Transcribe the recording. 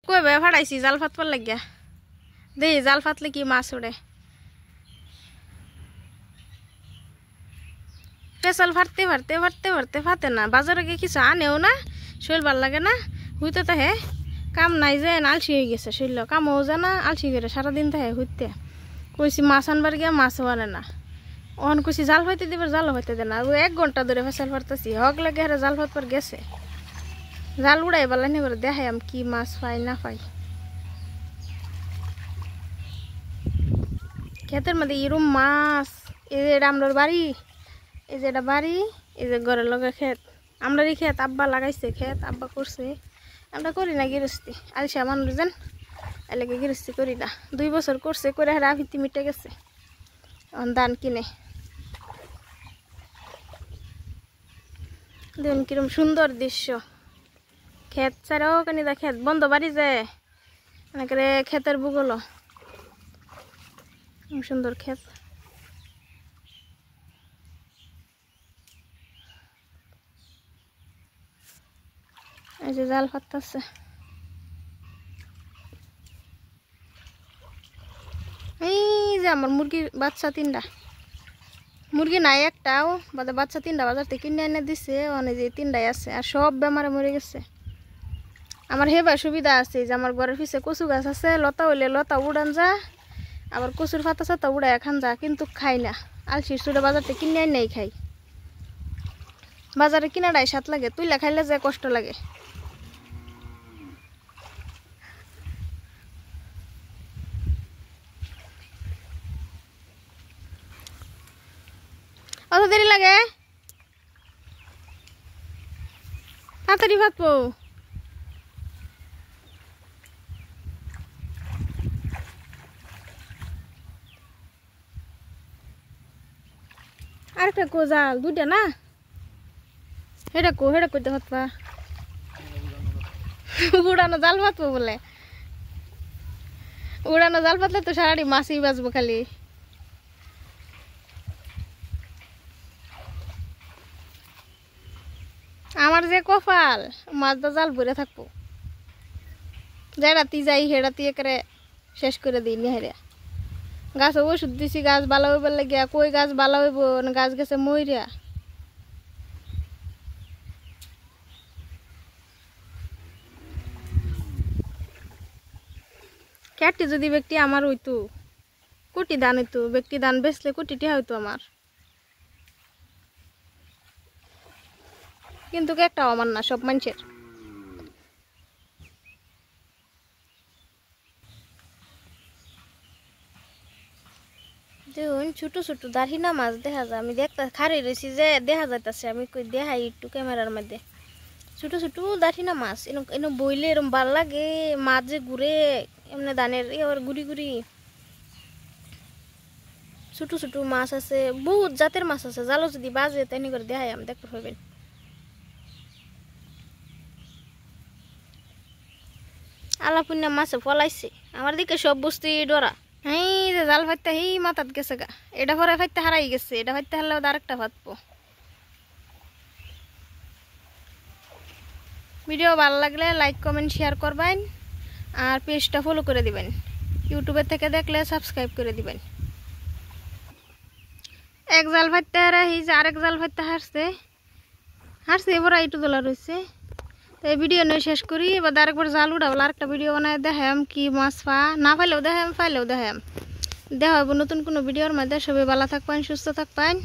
কই বে ফাড়াইছি জাল ফাতবার লাগিয়া দেই জাল ফাতলে কি মাছ ওড়ে পেশাল ফাটতে ফাটতে ফাটতে ফাটতে ফাতে না বাজারে গিয়ে কিছু আনেও না শরীর ভাল লাগে না হুইতে তাহে কাম নাই যে আলসি হয়ে গেছে শরীর কামও জানা আলসি করে সারাদিন তাহে হুইতে কইছি মাছ আনবার গিয়া মাছও আনে না অন কইছি জাল ফাইতে দিবার জালও ফাইতে দে না 1 ঘন্টা ধরে ফেসাল ফাটতেছি হক লাগে হারে জাল ফাতবার গেছে জাল উড়াই বালাই নি করে দেখাই আমি কি মাছ পাই না পাই ক্ষেতের মধ্যে এরম মাছ এই যে আমরার বাড়ি এই যে এটা বাড়ি এই যে ঘরের লগে ক্ষেত আমরারই ক্ষেত আব্বা লাগাইছে ক্ষেত আব্বা করছে আমরা করি না গৃহস্থী আলসা মানুষ যেন এলাকে গৃহস্থী করি না 2 বছর করছে করে হারা ভিত্তি মিটে গেছে ধান কিনে দেখুন কিরম সুন্দর দৃশ্য ক্ষেত ছাড়াও কানিদা ক্ষেত বন্ধ বাড়ি যায় অনেকে ক্ষেতের ভূগোল সুন্দর ক্ষেত এই যে জাল ফাটতেছে এই যে আমার মুরগির বাচ্চা 3টা মুরগি নাই একটাও বাচ্চা 3টা বাজার থেকে কিনে এনে দিছে অনেক যে 3টাই আছে আর সব বেমারে মরে গেছে আমার হেবা সুবিধা আছে যে আমার ঘরের পিছে কচু গাছ আছে লতা হইলে লতা উড়ান যা আবার কচুর পাতা সাতা উড়াই খান যা কিন্তু খাই না আলসির চুড়ে বাজার থেকে কিনে নেই খাই বাজারে কিনাটাই স্বাদ লাগে তুইলা খাইলে যে কষ্ট লাগে অত দেরি লাগে তাড়াতাড়ি ভাতবো আরেকটা কো জাল 2টা না হেটা কইতে ভাতবা উড়ানো জাল ভাতবো বলে উড়ানো জাল পাতলে তো সারাটি মাছই বাঁচবো খালি আমার যে কপাল মাছটা জাল ভরে থাকবো যে রাতি যাই হেরাতি একেবারে শেষ করে দিই হেরে গাছ ওষুধ দিছি গাছ ভালো হইবার লাগিয়া কই গাছ ভালো হইব গাছ গেছে মইরা ক্যাটি যদি ব্যক্তি আমার হইতো কোটি দান হইতো ব্যক্তি দান বেচলে কোটিটি হইতো আমার কিন্তু একটাও আমার না সব মানুষের দেখুন ছোট ছোট দারহিনা মাছ দেখা যায় আমি দেখতে খারে রয়েছি যে দেখা যাইতেছে আমি কই দেখাই একটু ক্যামেরার মধ্যে ছোট ছোট দারহিনা মাছ এরকম বইলে এরকম ভাল লাগে মাছ যে ঘুরে এমনি ধানের গুড়ি গুড়ি ছোট ছোট মাছ আছে বহুত জাতের মাছ আছে জালো যদি বাজে তেমনি করে দেখাই আমি দেখতে পাবেন আলাপুন্না মাছে ফলাইছে আমার দিকে সব বস্তি ডরা এই যে জাল ফাইতে এই মাথাত গেছে গা এটা পরে ফাইতে হারাই গেছে এটা ফাইতে হারলে আরেকটা ভাতবো ভিডিও ভালো লাগলে লাইক কমেন্ট শেয়ার করবেন আর পেজটা ফলো করে দিবেন ইউটিউবে থেকে দেখলে সাবস্ক্রাইব করে দিবেন এক জাল ফাইতে হারা এই যে আরেক জাল ফাইতে হারছে এবার এইটু দোলা রয়েছে তো এই ভিডিও নিয়ে শেষ করি এবার আরেকবার জাল উঠাবো আরেকটা ভিডিও বানায় দেখাম কি মাছ পা না পাইলেও দেখাম পাইলেও দেখাম দেখা হবো নতুন কোনো ভিডিওর মধ্যে সবাই ভালো থাকবেন সুস্থ থাকবেন।